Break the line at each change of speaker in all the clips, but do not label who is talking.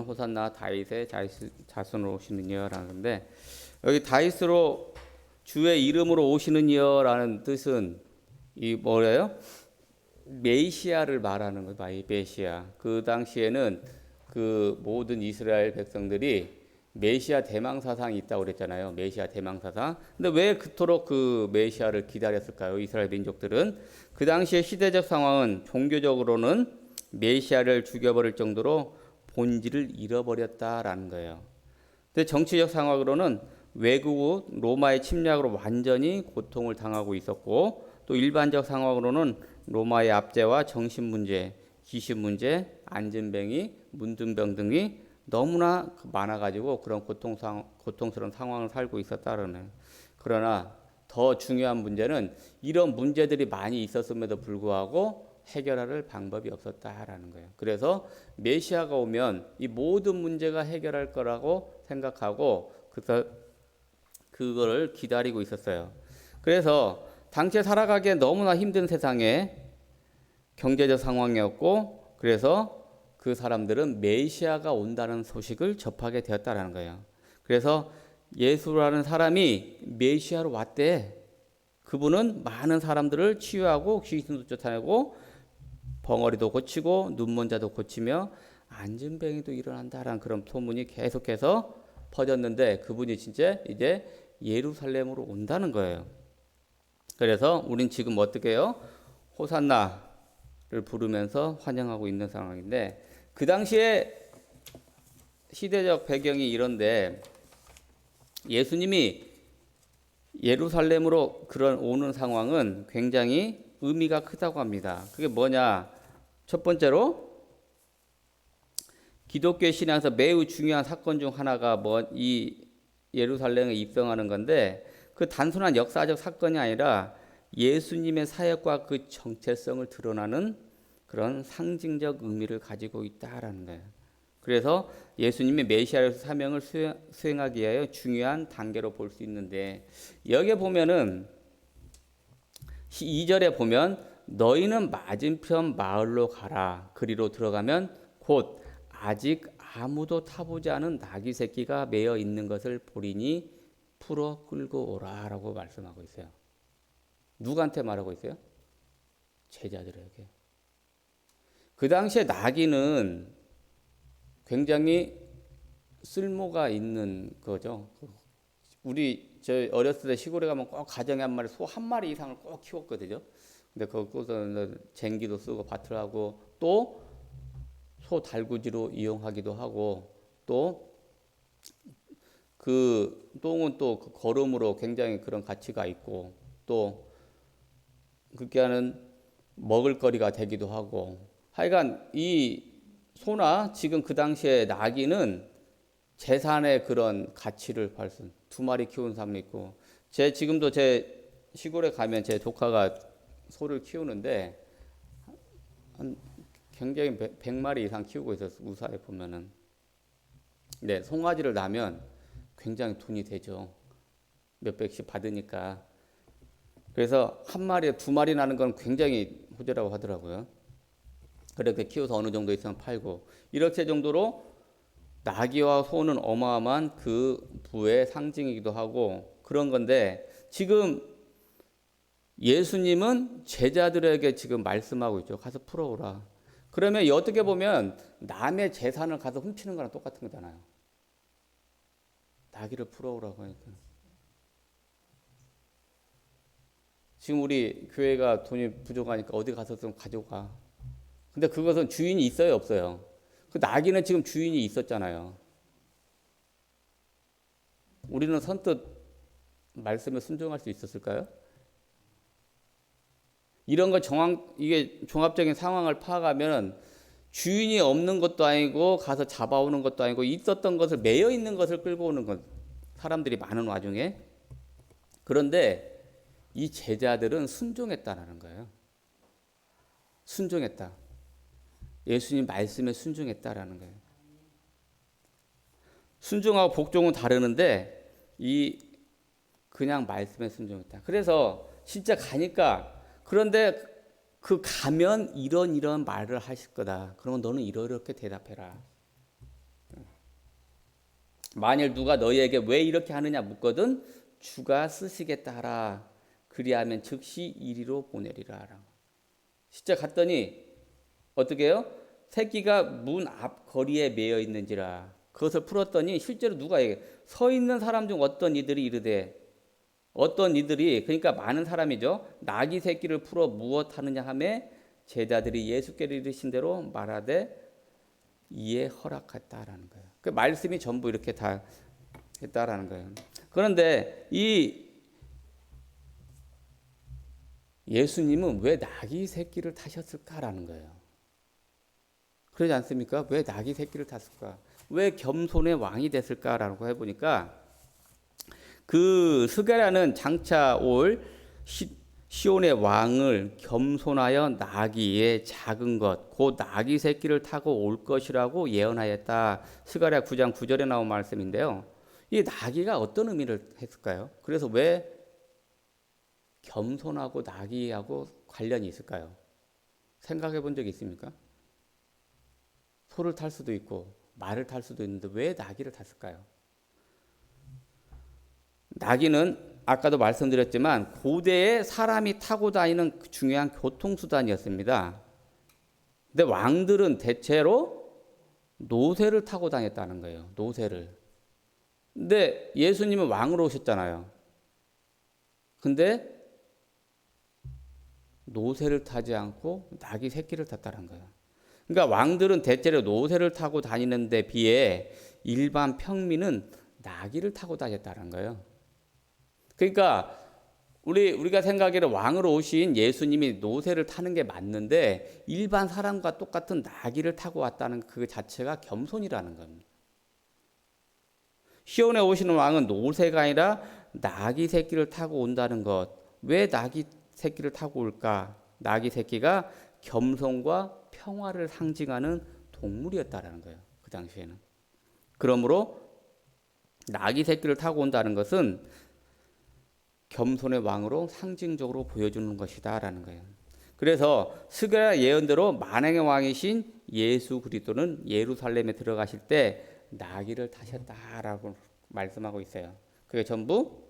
호산나 다윗의 자손으로 오시는 이여라는 건데, 여기 다윗으로 주의 이름으로 오시는 이여라는 뜻은 이 뭐래요? 메시아를 말하는 거예요. 메시아. 그 당시에는 그 모든 이스라엘 백성들이 메시아 대망 사상이 있다고 그랬잖아요. 메시아 대망 사상. 근데 왜 그토록 그 메시아를 기다렸을까요? 이스라엘 민족들은 그 당시의 시대적 상황은 종교적으로는 메시아를 죽여버릴 정도로 본질을 잃어버렸다라는 거예요. 근데 정치적 상황으로는 외국 로마의 침략으로 완전히 고통을 당하고 있었고, 또 일반적 상황으로는 로마의 압제와 정신 문제, 귀신 문제, 안진뱅이, 문둥병 등이 너무나 많아가지고 그런 고통스러운 상황을 살고 있었다라는. 그러나 더 중요한 문제는 이런 문제들이 많이 있었음에도 불구하고 해결할 방법이 없었다라는 거예요. 그래서 메시아가 오면 이 모든 문제가 해결할 거라고 생각하고 그래서 그거를 기다리고 있었어요. 그래서 당시에 살아가기에 너무나 힘든 세상에 경제적 상황이었고, 그래서 그 사람들은 메시아가 온다는 소식을 접하게 되었다라는 거예요. 그래서 예수라는 사람이 메시아로 왔대. 그분은 많은 사람들을 치유하고 귀신도 쫓아내고 벙어리도 고치고 눈먼 자도 고치며 안진뱅이도 일어난다라는 그런 소문이 계속해서 퍼졌는데, 그분이 진짜 이제 예루살렘으로 온다는 거예요. 그래서 우린 지금 어떻게 해요? 호산나를 부르면서 환영하고 있는 상황인데, 그 당시에 시대적 배경이 이런데 예수님이 예루살렘으로 그런 오는 상황은 굉장히 의미가 크다고 합니다. 그게 뭐냐? 첫 번째로 기독교 신앙에서 매우 중요한 사건 중 하나가 이 예루살렘에 입성하는 건데, 그 단순한 역사적 사건이 아니라 예수님의 사역과 그 정체성을 드러나는 그런 상징적 의미를 가지고 있다라는 거예요. 그래서 예수님이 메시아로서 사명을 수행하기 위하여 중요한 단계로 볼 수 있는데, 여기에 보면은 2절에 보면 너희는 맞은편 마을로 가라. 그리로 들어가면 곧 아직 아무도 타보지 않은 나귀 새끼가 매어 있는 것을 보리니 풀어 끌고 오라라고 말씀하고 있어요. 누구한테 말하고 있어요? 제자들에게. 그 당시에 나귀는 굉장히 쓸모가 있는 거죠. 저 어렸을 때 시골에 가면 꼭 가정에 한 마리, 소 한 마리 이상을 꼭 키웠거든요. 근데 거기서 쟁기도 쓰고 밭을 하고, 또 소 달구지로 이용하기도 하고, 또 그 똥은 또 그 거름으로 굉장히 그런 가치가 있고, 또 그렇게 하는 먹을거리가 되기도 하고, 하여간 이 소나 지금 그 당시에 나귀는 재산의 그런 가치를 발산. 두 마리 키우는 사람도 있고, 지금도 제 시골에 가면 제 조카가 소를 키우는데 한 굉장히 100마리 이상 키우고 있어서 우사에 보면은. 네, 송아지를 낳으면 굉장히 돈이 되죠. 몇백씩 받으니까. 그래서 한 마리에 두 마리 나는 건 굉장히 호재라고 하더라고요. 그렇게 키워서 어느 정도 있으면 팔고, 이렇게 정도로 나귀와 소는 어마어마한 그 부의 상징이기도 하고 그런 건데, 지금 예수님은 제자들에게 지금 말씀하고 있죠. 가서 풀어오라. 그러면 어떻게 보면 남의 재산을 가서 훔치는 거랑 똑같은 거잖아요. 나귀를 풀어오라고 하니까. 지금 우리 교회가 돈이 부족하니까 어디 가서 좀 가져가. 근데 그것은 주인이 있어요, 없어요? 그 나귀는 지금 주인이 있었잖아요. 우리는 선뜻 말씀에 순종할 수 있었을까요? 이런 걸 이게 종합적인 상황을 파악하면 주인이 없는 것도 아니고 가서 잡아오는 것도 아니고 있었던 것을 매여 있는 것을 끌고 오는 것, 사람들이 많은 와중에. 그런데 이 제자들은 순종했다라는 거예요. 순종했다. 예수님 말씀에 순종했다라는 거예요. 순종하고 복종은 다르는데 그냥 말씀에 순종했다. 그래서 진짜 가니까, 그런데 그 가면 이런 말을 하실 거다. 그러면 너는 이렇게 대답해라. 만일 누가 너희에게 왜 이렇게 하느냐 묻거든 주가 쓰시겠다 하라. 그리하면 즉시 이리로 보내리라. 진짜 갔더니 어떻게 해요? 새끼가 문 앞 거리에 매여 있는지라. 그것을 풀었더니 실제로 누가 서 있는 사람 중 어떤 이들이 이르되 어떤 이들이 그러니까 많은 사람이죠. 나귀 새끼를 풀어 무엇하느냐 하매 제자들이 예수께로 이르신 대로 말하되 이에 허락했다라는 거예요. 그 말씀이 전부 이렇게 다 했다라는 거예요. 그런데 이 예수님은 왜 나귀 새끼를 타셨을까라는 거예요. 그러지 않습니까? 왜 나귀 새끼를 탔을까? 왜 겸손의 왕이 됐을까라고 해보니까 그 스가랴는 장차 올 시온의 왕을 겸손하여 나귀의 작은 것, 곧 나귀 새끼를 타고 올 것이라고 예언하였다. 스가랴 9장 9절에 나온 말씀인데요. 이 나귀가 어떤 의미를 했을까요? 그래서 왜 겸손하고 나귀하고 관련이 있을까요? 생각해 본 적이 있습니까? 소를 탈 수도 있고 말을 탈 수도 있는데 왜 나귀를 탔을까요? 나귀는 아까도 말씀드렸지만 고대에 사람이 타고 다니는 중요한 교통수단이었습니다. 근데 왕들은 대체로 노새를 타고 다녔다는 거예요. 노새를. 근데 예수님은 왕으로 오셨잖아요. 근데 노새를 타지 않고 나귀 새끼를 탔다는 거예요. 그러니까 왕들은 대체로 노새를 타고 다니는 데 비해 일반 평민은 나귀를 타고 다녔다는 거예요. 그러니까 우리가 생각에는 왕으로 오신 예수님이 노새를 타는 게 맞는데 일반 사람과 똑같은 나귀를 타고 왔다는 그 자체가 겸손이라는 겁니다. 시온에 오시는 왕은 노새가 아니라 나귀 새끼를 타고 온다는 것. 왜 나귀 새끼를 타고 올까? 나귀 새끼가 겸손과 평화를 상징하는 동물이었다라는 거예요. 그 당시에는. 그러므로 나귀 새끼를 타고 온다는 것은 겸손의 왕으로 상징적으로 보여주는 것이다라는 거예요. 그래서 스가랴 예언대로 만왕의 왕이신 예수 그리스도는 예루살렘에 들어가실 때 나귀를 타셨다라고 말씀하고 있어요. 그게 전부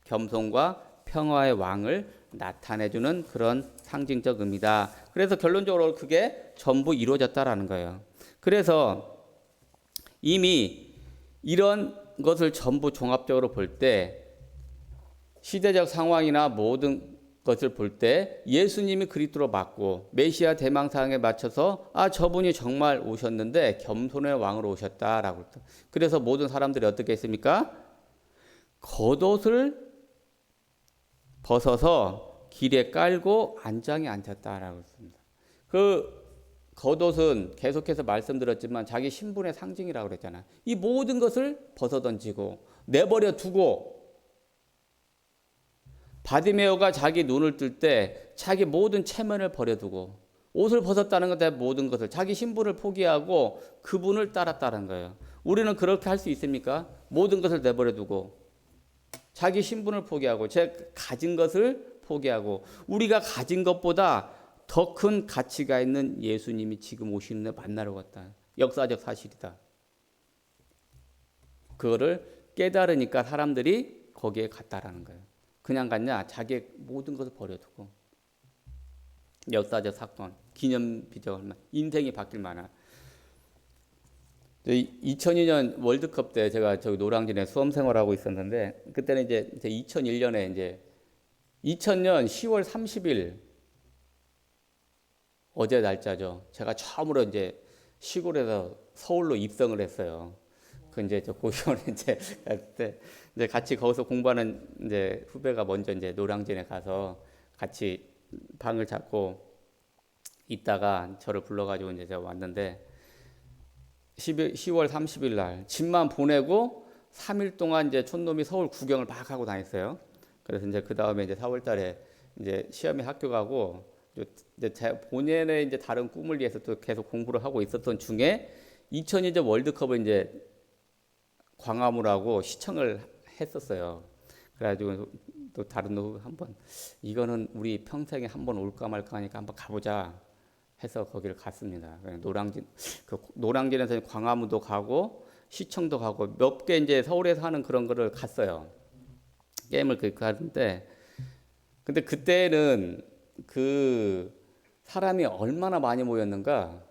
겸손과 평화의 왕을 나타내주는 그런 상징적 의미다. 그래서 결론적으로 그게 전부 이루어졌다라는 거예요. 그래서 이미 이런 것을 전부 종합적으로 볼 때 시대적 상황이나 모든 것을 볼 때 예수님이 그리스도로 맞고 메시아 대망상에 맞춰서 저분이 정말 오셨는데 겸손의 왕으로 오셨다라고. 그래서 모든 사람들이 어떻게 했습니까? 겉옷을 벗어서 길에 깔고 안장에 앉았다라고 했습니다. 그 겉옷은 계속해서 말씀드렸지만 자기 신분의 상징이라고 그랬잖아요. 이 모든 것을 벗어던지고 내버려 두고 바디메오가 자기 눈을 뜰 때 자기 모든 체면을 버려두고 옷을 벗었다는 것에 모든 것을 자기 신분을 포기하고 그분을 따랐다는 거예요. 우리는 그렇게 할 수 있습니까? 모든 것을 내버려두고 자기 신분을 포기하고 제 가진 것을 포기하고 우리가 가진 것보다 더 큰 가치가 있는 예수님이 지금 오시는 데 만나러 갔다. 역사적 사실이다. 그거를 깨달으니까 사람들이 거기에 갔다라는 거예요. 그냥 갔냐? 자기의 모든 것을 버려두고 역사적 사건, 기념비적 인생이 바뀔 만한. 2002년 월드컵 때 제가 저기 노량진에 수험 생활하고 있었는데 그때는 이제 2001년에 이제 2000년 10월 30일 어제 날짜죠. 제가 처음으로 이제 시골에서 서울로 입성을 했어요. 그 이제 저 고시원에 이제 그때 이제 같이 거기서 공부하는 이제 후배가 먼저 이제 노량진에 가서 같이 방을 잡고 있다가 저를 불러가지고 이제 제가 왔는데 10월 30일 날 집만 보내고 3일 동안 이제 촌놈이 서울 구경을 막 하고 다녔어요. 그래서 이제 그 다음에 이제 4월달에 이제 시험에 학교 가고 이제 제 본인의 이제 다른 꿈을 위해서 또 계속 공부를 하고 있었던 중에 2002년 월드컵을 이제 광화문하고 시청을 했었어요. 그래가지고 또 다른 놈 한번 이거는 우리 평생에 한번 올까 말까 하니까 한번 가보자 해서 거기를 갔습니다. 노량진에서 광화문도 가고 시청도 가고 몇 개 이제 서울에서 하는 그런 거를 갔어요. 게임을 가는데 근데 그때는 그 사람이 얼마나 많이 모였는가?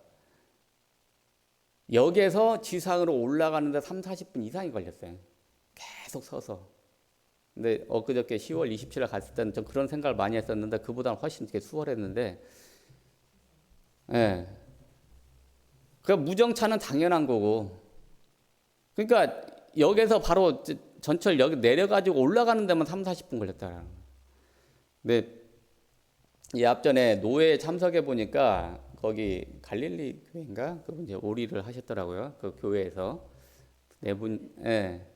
역에서 지상으로 올라가는데 3, 40분 이상이 걸렸어요. 계속 서서. 근데 엊그저께 10월 27일 갔을 때는 좀 그런 생각을 많이 했었는데 그보다는 훨씬 수월했는데, 예. 그 무정차는 당연한 거고. 그러니까 역에서 바로 전철역 내려가지고 올라가는 데만 3, 40분 걸렸다라는 거예요. 근데 이 앞전에 노회에 참석해 보니까 거기 갈릴리 교회인가? 그분 이제 오리를 하셨더라고요. 그 교회에서 네 분, 예,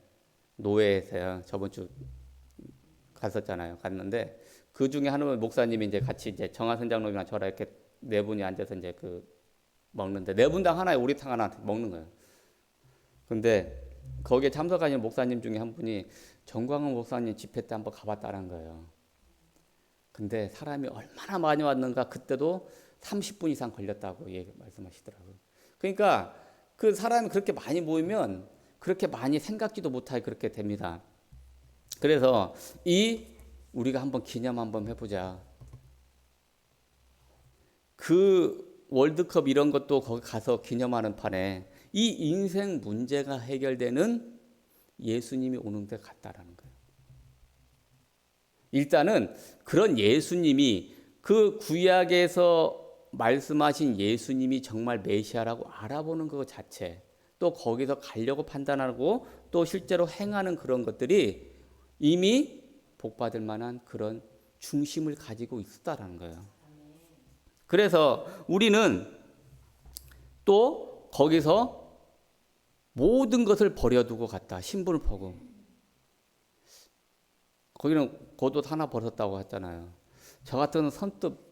노회에서요. 저번 주 갔었잖아요. 갔는데 그 중에 한 분 목사님이 이제 같이 이제 정하선 장로님이랑 저랑 이렇게 네 분이 앉아서 이제 그 먹는데 네 분당 하나에 오리탕 하나 먹는 거예요. 근데 거기에 참석하신 목사님 중에 한 분이 정광훈 목사님 집회 때 한번 가봤다는 거예요. 근데 사람이 얼마나 많이 왔는가 그때도 30분 이상 걸렸다고 말씀하시더라고요. 그러니까 그 사람이 그렇게 많이 모이면 그렇게 많이 생각지도 못하게 그렇게 됩니다. 그래서 우리가 한번 기념 한번 해보자. 그 월드컵 이런 것도 거기 가서 기념하는 판에 이 인생 문제가 해결되는 예수님이 오는 데 같다라는 거예요. 일단은 그런 예수님이 그 구약에서 말씀하신 예수님이 정말 메시아라고 알아보는 것 자체, 또 거기서 가려고 판단하고 또 실제로 행하는 그런 것들이 이미 복받을 만한 그런 중심을 가지고 있었다라는 거예요. 그래서 우리는 또 거기서 모든 것을 버려두고 갔다. 신분을 퍼고. 거기는 겉옷 하나 벗었다고 했잖아요. 저 같은 선뜻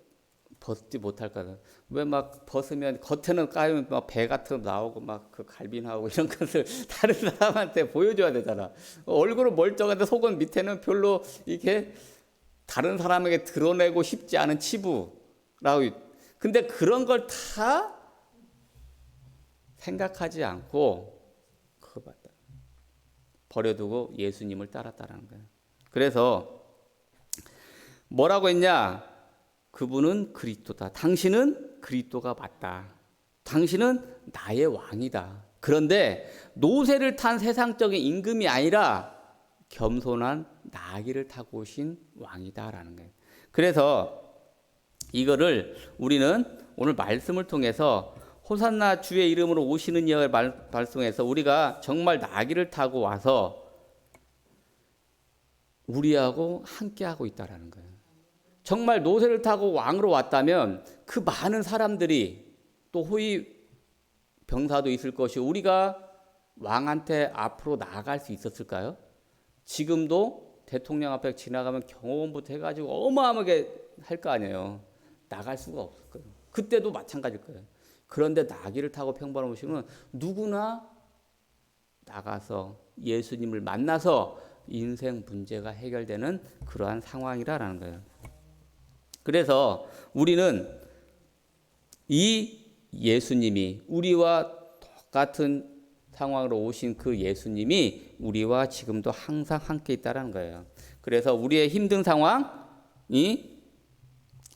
벗지 못할 거다. 왜 막 벗으면 겉에는 까이면 막 배 같은 거 나오고 막 그 갈비 나오고 이런 것을 다른 사람한테 보여줘야 되잖아. 얼굴은 멀쩡한데 속은 밑에는 별로 이렇게 다른 사람에게 드러내고 싶지 않은 치부라고. 근데 그런 걸 다 생각하지 않고 버려두고 예수님을 따랐다라는 거예요. 그래서 뭐라고 했냐? 그분은 그리스도다. 당신은 그리스도가 맞다. 당신은 나의 왕이다. 그런데 노새를 탄 세상적인 임금이 아니라 겸손한 나귀를 타고 오신 왕이다라는 거예요. 그래서 이거를 우리는 오늘 말씀을 통해서 호산나 주의 이름으로 오시는 이를 말씀해서 우리가 정말 나귀를 타고 와서 우리하고 함께하고 있다라는 거예요. 정말 노새를 타고 왕으로 왔다면 그 많은 사람들이 또 호위 병사도 있을 것이고 우리가 왕한테 앞으로 나아갈 수 있었을까요? 지금도 대통령 앞에 지나가면 경호원부터 해가지고 어마어마하게 할 거 아니에요. 나갈 수가 없을 거예요. 그때도 마찬가지일 거예요. 그런데 나귀를 타고 평범한 오시면 누구나 나가서 예수님을 만나서 인생 문제가 해결되는 그러한 상황이라는 거예요. 그래서 우리는 이 예수님이 우리와 똑같은 상황으로 오신 그 예수님이 우리와 지금도 항상 함께 있다는 거예요. 그래서 우리의 힘든 상황이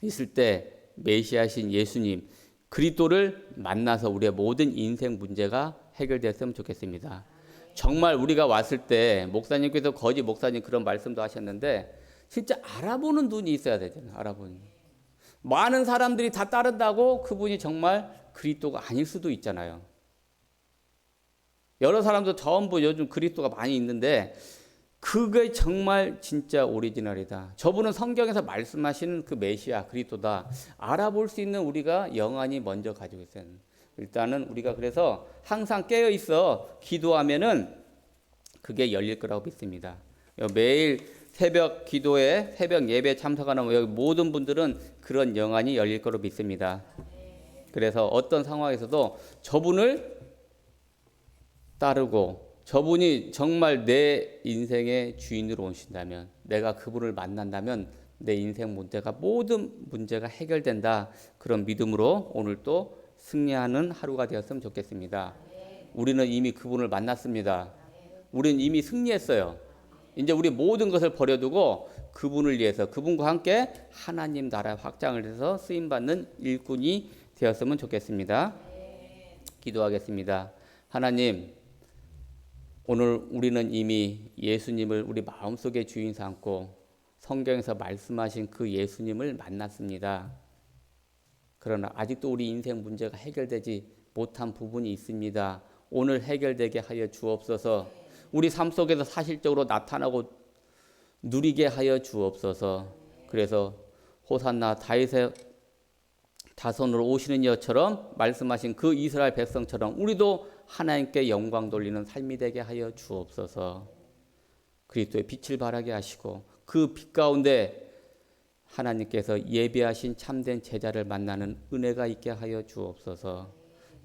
있을 때 메시아신 예수님 그리스도를 만나서 우리의 모든 인생 문제가 해결됐으면 좋겠습니다. 정말 우리가 왔을 때 목사님께서 거짓 목사님 그런 말씀도 하셨는데 진짜 알아보는 눈이 있어야 되잖아요. 알아보는. 많은 사람들이 다 따른다고 그분이 정말 그리스도가 아닐 수도 있잖아요. 여러 사람도 전부 요즘 그리스도가 많이 있는데 그게 정말 진짜 오리지널이다. 저분은 성경에서 말씀하시는 그 메시아 그리스도다. 알아볼 수 있는 우리가 영안이 먼저 가지고 있어요. 일단은 우리가 그래서 항상 깨어 있어 기도하면은 그게 열릴 거라고 믿습니다. 매일 새벽 기도에 새벽 예배 참석하는 여기 모든 분들은 그런 영안이 열릴 거로 믿습니다. 그래서 어떤 상황에서도 저분을 따르고 저분이 정말 내 인생의 주인으로 오신다면 내가 그분을 만난다면 내 인생 문제가 모든 문제가 해결된다. 그런 믿음으로 오늘 또 승리하는 하루가 되었으면 좋겠습니다. 우리는 이미 그분을 만났습니다. 우리는 이미 승리했어요. 이제 우리 모든 것을 버려두고 그분을 위해서 그분과 함께 하나님 나라 확장을 해서 쓰임받는 일꾼이 되었으면 좋겠습니다. 기도하겠습니다. 하나님, 오늘 우리는 이미 예수님을 우리 마음속에 주인 삼고 성경에서 말씀하신 그 예수님을 만났습니다. 그러나 아직도 우리 인생 문제가 해결되지 못한 부분이 있습니다. 오늘 해결되게 하여 주옵소서. 우리 삶 속에서 사실적으로 나타나고 누리게 하여 주옵소서. 그래서 호산나 다윗의 자손으로 오시는 이처럼 말씀하신 그 이스라엘 백성처럼 우리도 하나님께 영광 돌리는 삶이 되게 하여 주옵소서. 그리스도의 빛을 발하게 하시고 그 빛 가운데 하나님께서 예비하신 참된 제자를 만나는 은혜가 있게 하여 주옵소서.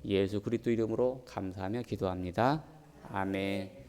예수 그리스도 이름으로 감사하며 기도합니다. 아멘.